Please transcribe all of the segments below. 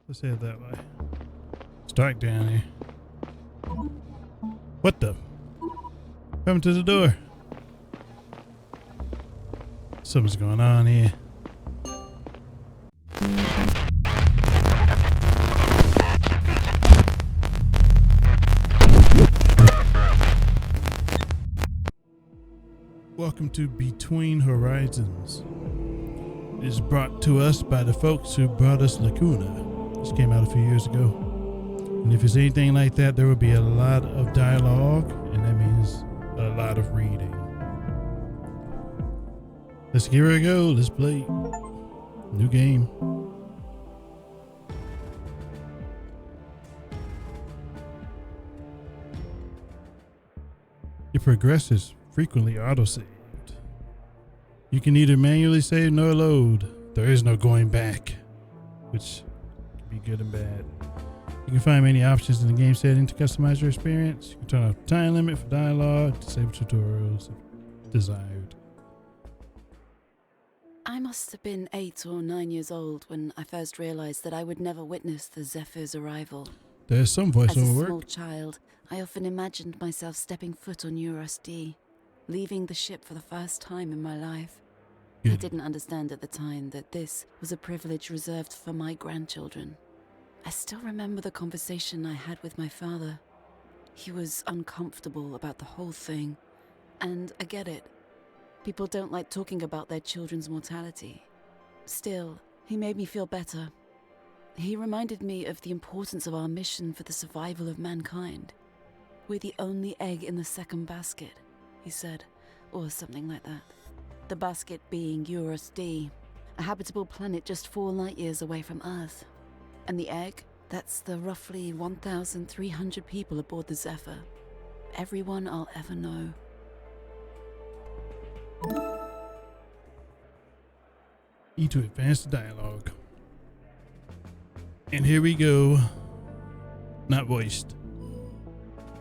Let's head that way. It's dark down here. What the? Coming to the door. Something's going on here. Welcome to Between Horizons. It is brought to us by the folks who brought us Lacuna. This came out a few years ago. And if it's anything like that, there will be a lot of dialogue, and that means a lot of reading. Let's give it a go. Let's play. New game. Your progress is frequently autosaved. You can neither manually save nor load. There is no going back, which can be good and bad. You can find many options in the game setting to customize your experience. You can turn off the time limit for dialogue, disable tutorials if desired. I must have been 8 or 9 years old when I first realized that I would never witness the Zephyr's arrival. There's some As a voiceover small work. child, I often imagined myself stepping foot on Eurus D, leaving the ship for the first time in my life. I Good. didn't understand at the time that this was a privilege reserved for my grandchildren. I still remember the conversation I had with my father. He was uncomfortable about the whole thing, and I get it. People don't like talking about their children's mortality. Still, he made me feel better. He reminded me of the importance of our mission for the survival of mankind. We're the only egg in the second basket, he said, or something like that. The basket being Eurus D, a habitable planet just 4 light years away from Earth. And the egg, that's the roughly 1,300 people aboard the Zephyr. Everyone I'll ever know. E to advance the dialogue. And here we go. Not voiced.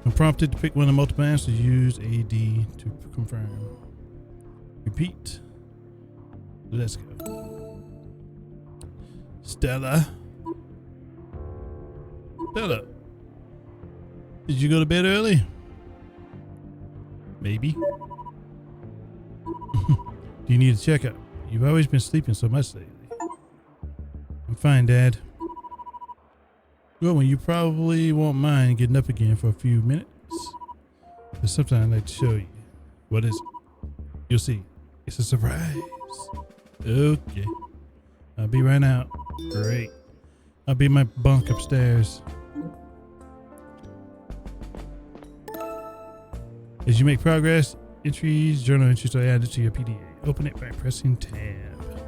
When prompted to pick one of the multiple answers, use AD to confirm. Repeat. Let's go. Stella. Stella. Did you go to bed early? Maybe. Do you need a checkup? You've always been sleeping so much lately. I'm fine, Dad. Well, you probably won't mind getting up again for a few minutes. There's something I'd like to show you. What is it? You'll see. It's a surprise. Okay. I'll be right out. Great. I'll be in my bunk upstairs. As you make progress, journal entries are added to your PDA. Open it by pressing tab.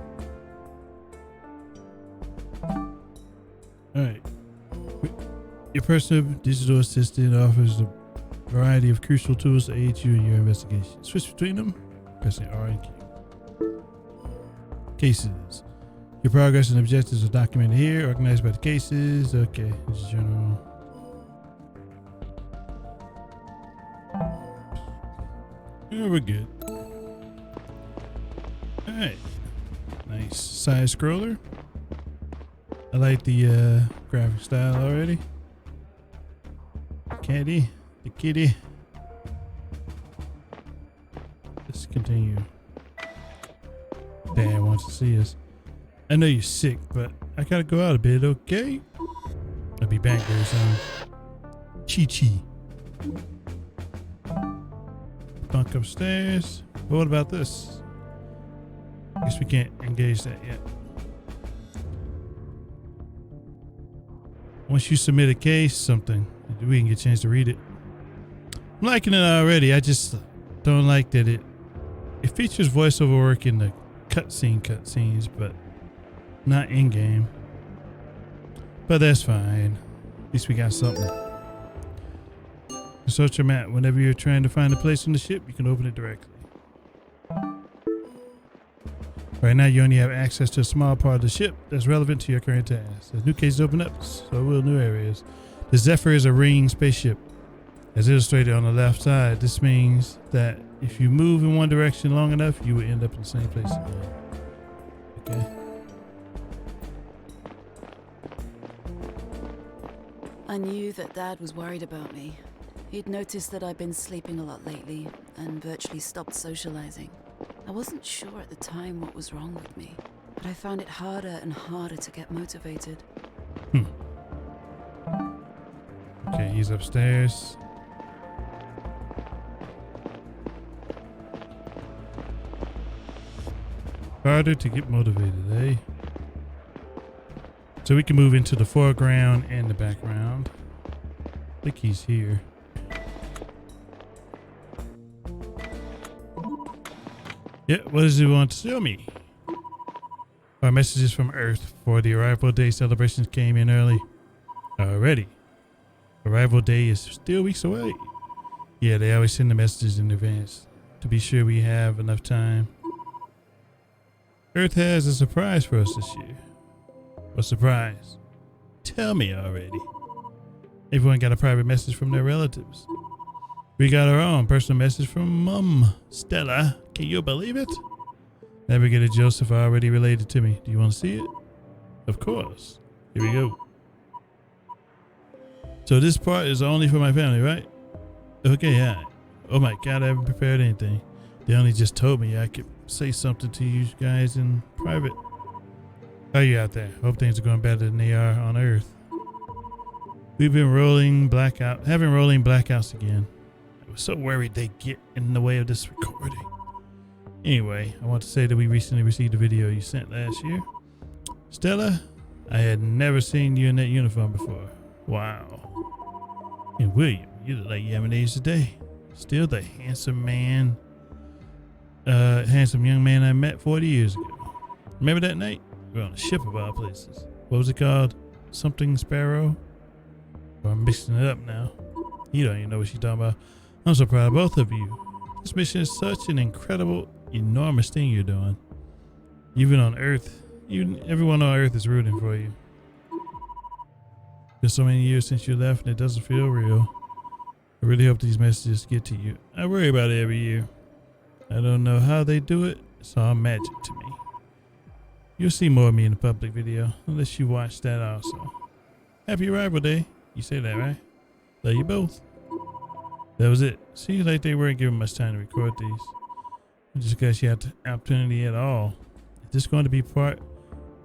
Alright. Your personal digital assistant offers a variety of crucial tools to aid you in your investigation. Switch between them, pressing R and Q. Cases. Your progress and objectives are documented here, organized by the cases. Okay, this is general. Yeah, we're good. Alright. Nice side scroller. I like the graphic style already. The kitty. Let's continue. Dan wants to see us. I know you're sick, but I gotta go out a bit, okay? I'll be back very soon. Chi-chi. Bunk upstairs. But what about this? Guess we can't engage that yet. Once you submit a case, something, we can get a chance to read it. I'm liking it already. I just don't like that it features voiceover work in the cutscenes, but not in game. But that's fine. At least we got something. Search your map. Whenever you're trying to find a place on the ship, you can open it directly. Right now, you only have access to a small part of the ship that's relevant to your current task. As new cases open up, so will new areas. The Zephyr is a ringed spaceship. As illustrated on the left side, this means that if you move in one direction long enough, you will end up in the same place again. Okay. I knew that Dad was worried about me. He'd noticed that I'd been sleeping a lot lately and virtually stopped socializing. I wasn't sure at the time what was wrong with me, but I found it harder and harder to get motivated. Okay, he's upstairs. Harder to get motivated, eh? So we can move into the foreground and the background. I think he's here. Yeah, what does he want to show me? Our messages from Earth for the arrival day celebrations came in early. Already. Arrival day is still weeks away. Yeah, they always send the messages in advance to be sure we have enough time. Earth has a surprise for us this year. What surprise? Tell me already. Everyone got a private message from their relatives. We got our own personal message from Mum, Stella. Can you believe it? Navigator Joseph already related to me. Do you want to see it? Of course. Here we go. So this part is only for my family, right? Okay, yeah. Oh my God, I haven't prepared anything. They only just told me I could say something to you guys in private. How are you out there? Hope things are going better than they are on Earth. We've been having rolling blackouts again. I was so worried they'd get in the way of this recording. Anyway, I want to say that we recently received a video you sent last year. Stella, I had never seen you in that uniform before. Wow. And William, you look like you haven't aged a day. Still the handsome young man I met 40 years ago. Remember that night? We were on a ship of all places. What was it called? Something Sparrow? Well, I'm mixing it up now. You don't even know what she's talking about. I'm so proud of both of you. This mission is such an incredible, enormous thing you're doing. Even on Earth, everyone on Earth is rooting for you. Been so many years since you left and it doesn't feel real. I really hope these messages get to you. I worry about it every year. I don't know how they do it. It's all magic to me. You'll see more of me in the public video, unless you watch that also. Happy arrival day. You say that, right? Love you both. That was it. Seems like they weren't giving much time to record these. Just because you had the opportunity at all. Is this going to be part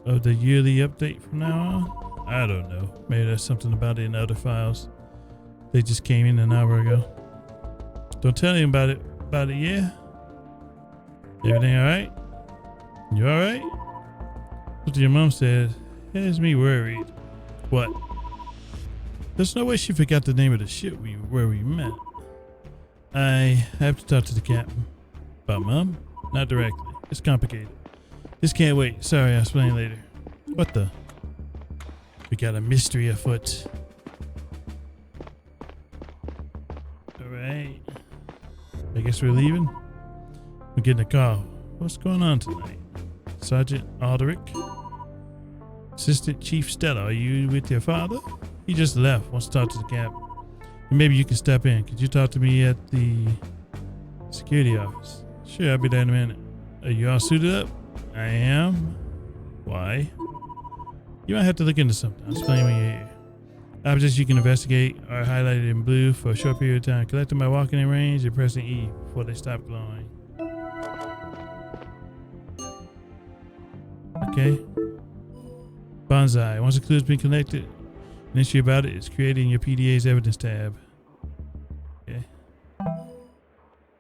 of the yearly update from now on? I don't know. Maybe there's something about it in other files. They just came in an hour ago. Don't tell him about it. Yeah? Everything alright? You alright? What your mom said has me worried. What? There's no way she forgot the name of the ship where we met. I have to talk to the captain. About Mom? Not directly. It's complicated. This can't wait. Sorry, I'll explain later. What the? We got a mystery afoot. Alright. I guess we're leaving? We're getting a call. What's going on tonight? Sergeant Aldrich? Assistant Chief Stella, are you with your father? He just left. Wants to talk to the captain. And maybe you can step in. Could you talk to me at the security office? Sure, I'll be there in a minute. Are you all suited up? I am. Why? You might have to look into something. I'll explain when you're here. Objects you can investigate are highlighted in blue for a short period of time. Collect them by walking in range and pressing E before they stop glowing. Okay. Bonsai. Once a clue has been collected, an entry about it is created in your PDA's evidence tab. Okay.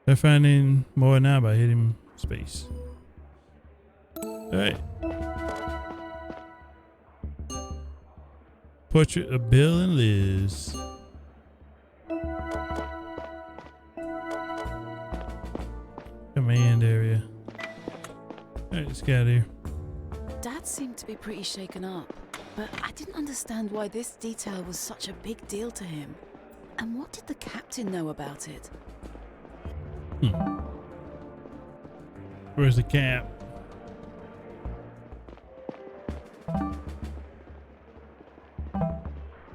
Try finding more now by hitting space. Alright. Portrait of Bill and Liz. Command area. Alright, let's get out of here. Dad seemed to be pretty shaken up, but I didn't understand why this detail was such a big deal to him. And what did the captain know about it? Where's the cap?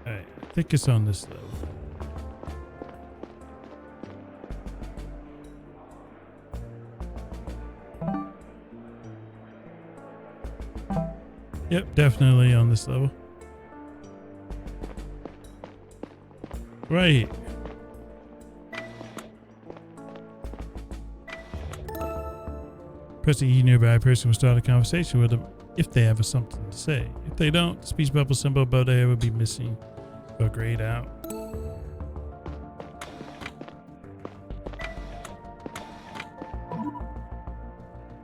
Alright, I think it's on this level. Yep, definitely on this level. Right. Press the E nearby person will start a conversation with them if they have something to say. If they don't, the speech bubble symbol above their head will be missing or grayed out.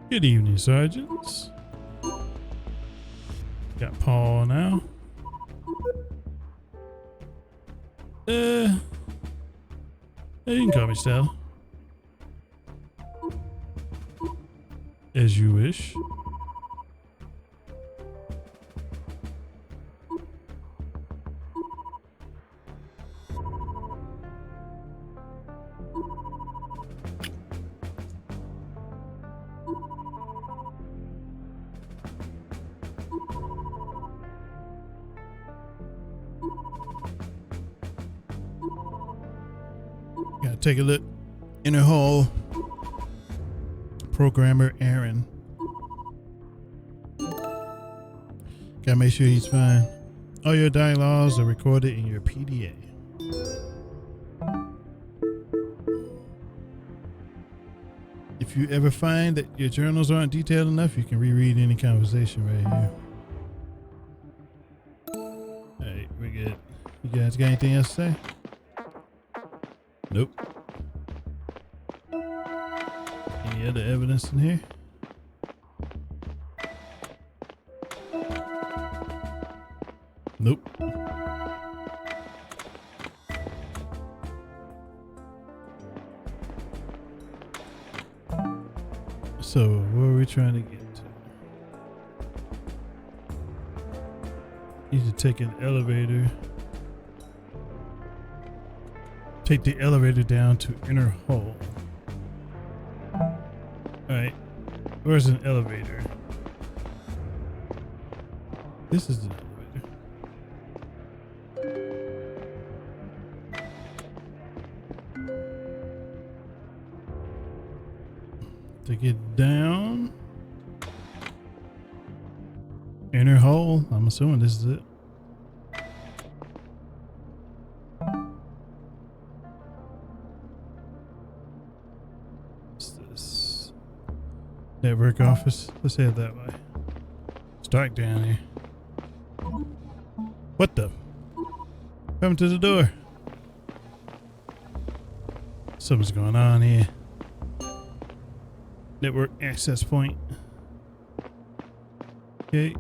Good evening, sergeants. Got Paul now. You can call me Stella. As you wish. Gotta take a look in her hall. Programmer Aaron. Gotta make sure he's fine. All your dialogues are recorded in your PDA. If you ever find that your journals aren't detailed enough, you can reread any conversation right here. Alright, we're good. You guys got anything else to say? Nope. Any other evidence in here? Nope. So, where are we trying to get to? Need to take an elevator. Take the elevator down to inner hall. Alright. Where's an elevator? This is the elevator. To get down. Inner hall. I'm assuming this is it. What's this? Network office. Let's head that way. Start down here. What the? Come to the door. Something's going on here. Network access point. Okay.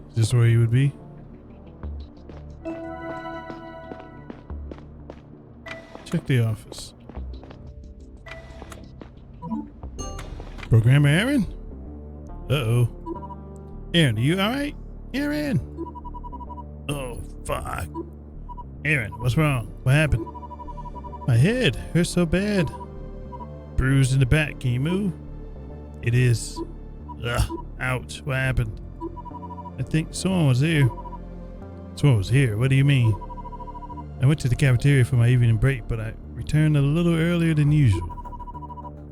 Is this where you would be? Check the office. Programmer Aaron? Uh-oh. Aaron, are you alright? Aaron! Oh, fuck. Aaron, what's wrong? What happened? My head hurts so bad. Bruised in the back. Can you move? It is. Ugh. Ouch. What happened? I think someone was here. Someone was here? What do you mean? I went to the cafeteria for my evening break, but I returned a little earlier than usual.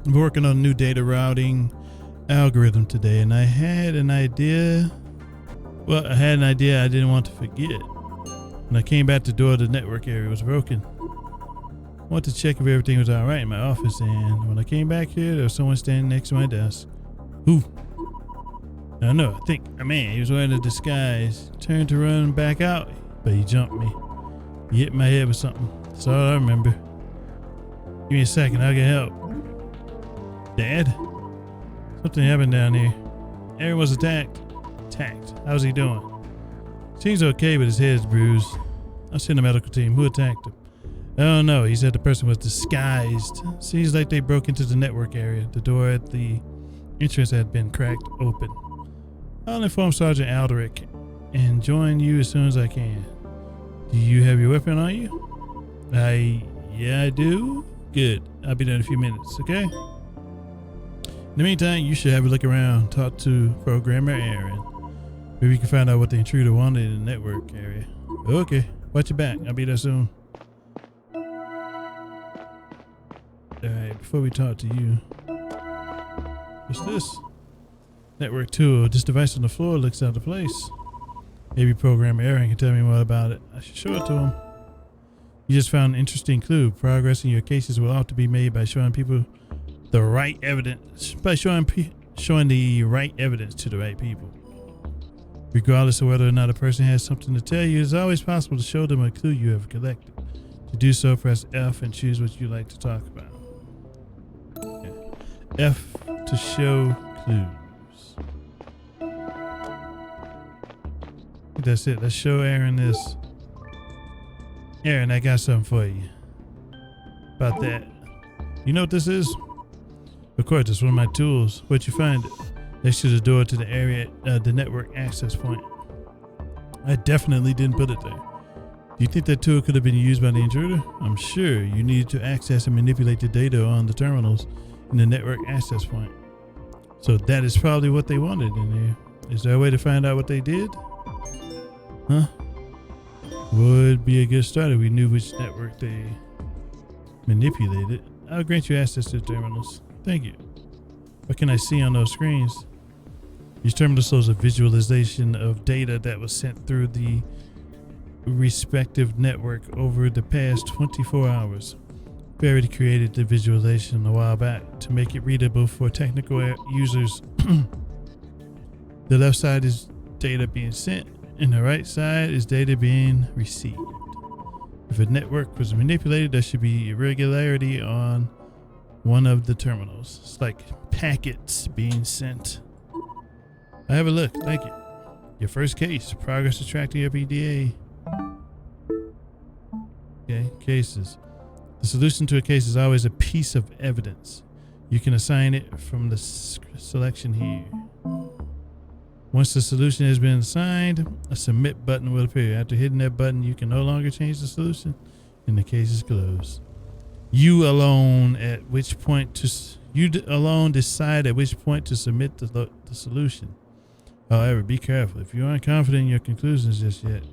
I'm working on a new data routing algorithm today, and I had an idea. Well, I had an idea I didn't want to forget. When I came back, the door of the network area was broken. I wanted to check if everything was alright in my office, and when I came back here, there was someone standing next to my desk. Who? I don't know. I think a man. He was wearing a disguise. Turned to run back out, but he jumped me. He hit my head with something. That's all I remember. Give me a second. I'll get help. Dad? Something happened down here. Aaron was attacked. Attacked? How's he doing? Seems okay, but his head's bruised. I'll send a medical team. Who attacked him? I don't know. He said the person was disguised. Seems like they broke into the network area. The door at the entrance had been cracked open. I'll inform Sergeant Aldrich and join you as soon as I can. Do you have your weapon on you? Yeah, I do. Good. I'll be there in a few minutes, okay? In the meantime, you should have a look around. Talk to Programmer Aaron. Maybe we can find out what the intruder wanted in the network area. Okay. Watch your back. I'll be there soon. Alright, before we talk to you. What's this? Network tool. This device on the floor looks out of place. Maybe programmer Aaron can tell me more about it. I should show it to him. You just found an interesting clue. Progress in your cases will often be made by showing people the right evidence. By showing the right evidence to the right people. Regardless of whether or not a person has something to tell you, it's always possible to show them a clue you have collected. To do so, press F and choose what you'd like to talk about. Okay. F to show clues. That's it. Let's show Aaron this. Aaron, I got something for you. About that. You know what this is? Of course, it's one of my tools. Where'd you find it? Next to the door to the area, the network access point. I definitely didn't put it there. Do you think that tool could have been used by the intruder? I'm sure you needed to access and manipulate the data on the terminals in the network access point. So that is probably what they wanted in there. Is there a way to find out what they did? Huh? Would be a good start if we knew which network they manipulated. I'll grant you access to the terminals. Thank you. What can I see on those screens? These terminals shows a visualization of data that was sent through the respective network over the past 24 hours. We already created the visualization a while back to make it readable for technical users. The left side is data being sent, and the right side is data being received. If a network was manipulated, there should be irregularity on one of the terminals. It's like packets being sent. I have a look. Thank you. Your first case. Progress attracting your PDA. Okay. Cases. The solution to a case is always a piece of evidence. You can assign it from the selection here. Once the solution has been assigned, a submit button will appear. After hitting that button, you can no longer change the solution, and the case is closed. You alone decide at which point to submit the solution. However, be careful. If you aren't confident in your conclusions just yet,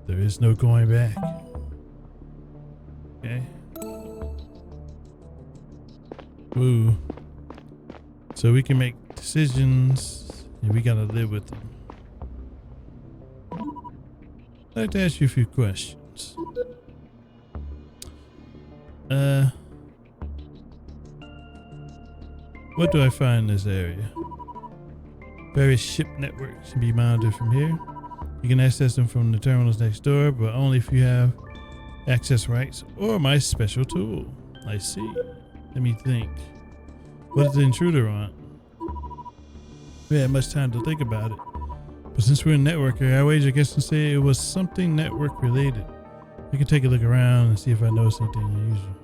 there is no going back. Okay. Woo. So we can make decisions, and we gotta live with them. I'd like to ask you a few questions. What do I find in this area? Various ship networks can be monitored from here. You can access them from the terminals next door, but only if you have access rights or my special tool. I see. Let me think. What is the intruder on? We had much time to think about it. But since we're a networker, I wager guess and say it was something network related. I can take a look around and see if I notice anything unusual.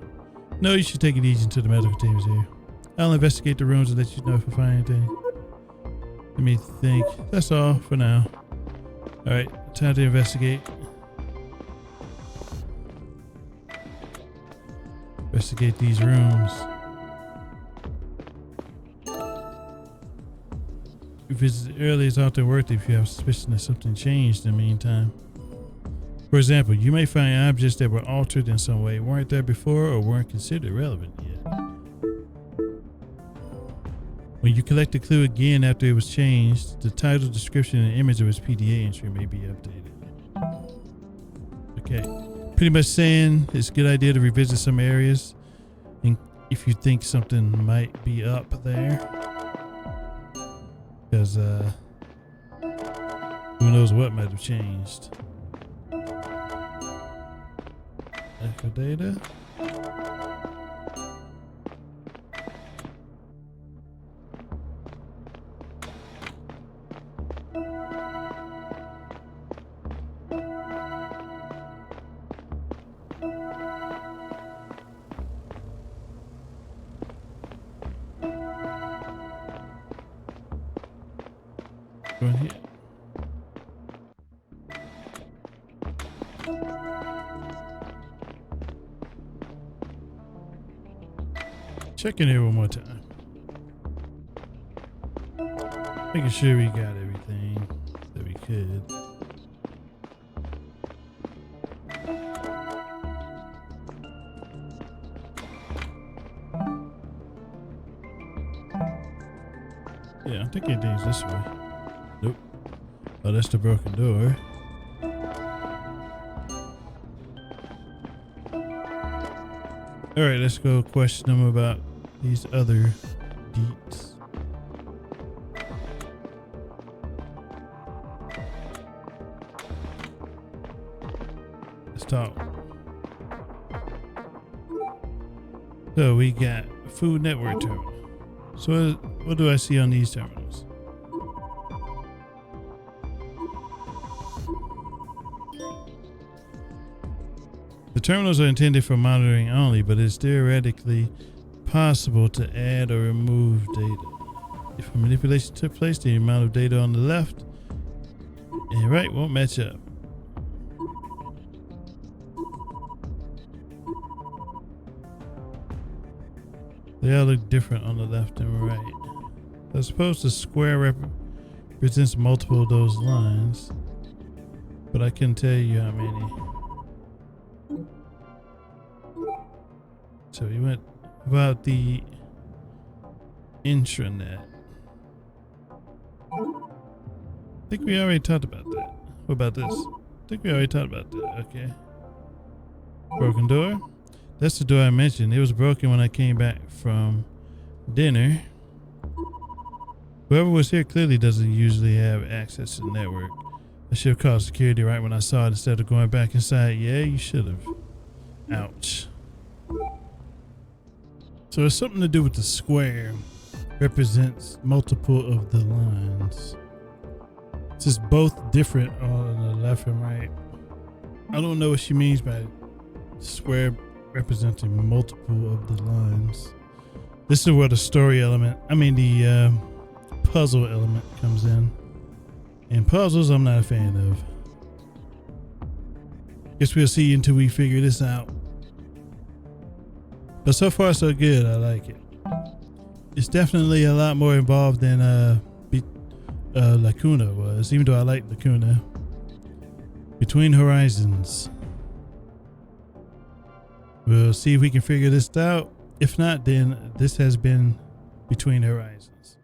No, you should take it easy until the medical team is here. I'll investigate the rooms and let you know if I find anything. Let me think. That's all for now. Alright, time to investigate. Investigate these rooms. If it's early, it's often worth it if you have suspicion that something changed in the meantime. For example, you may find objects that were altered in some way, weren't there before, or weren't considered relevant yet. When you collect the clue again after it was changed, the title, description, and image of its PDA entry may be updated. Okay. Pretty much saying it's a good idea to revisit some areas and if you think something might be up there. Because who knows what might have changed. Echo data. Go in here. Check in here one more time. Making sure we got everything that we could. Yeah, I think think anything's this way. Nope. Oh, that's the broken door. Alright, let's go question them about these other deeds. Let's talk. So we got Food Network terminal. So what do I see on these terminals? The terminals are intended for monitoring only, but it's theoretically possible to add or remove data. If a manipulation took place, the amount of data on the left and right won't match up. They all look different on the left and right. I suppose the square represents multiple of those lines, but I couldn't tell you how many. So we went about the intranet. I think we already talked about that. What about this? I think we already talked about that. Okay. Broken door. That's the door I mentioned. It was broken when I came back from dinner. Whoever was here clearly doesn't usually have access to the network. I should have called security right when I saw it instead of going back inside. Yeah, you should have. Ouch. So it's something to do with the square. Represents multiple of the lines. It's just both different on the left and right. I don't know what she means by square representing multiple of the lines. This is where the story element, the puzzle element comes in. And puzzles I'm not a fan of. Guess we'll see until we figure this out. But so far so good, I like it. It's definitely a lot more involved than Lacuna was, even though I like Lacuna. Between Horizons. We'll see if we can figure this out. If not, then this has been Between Horizons.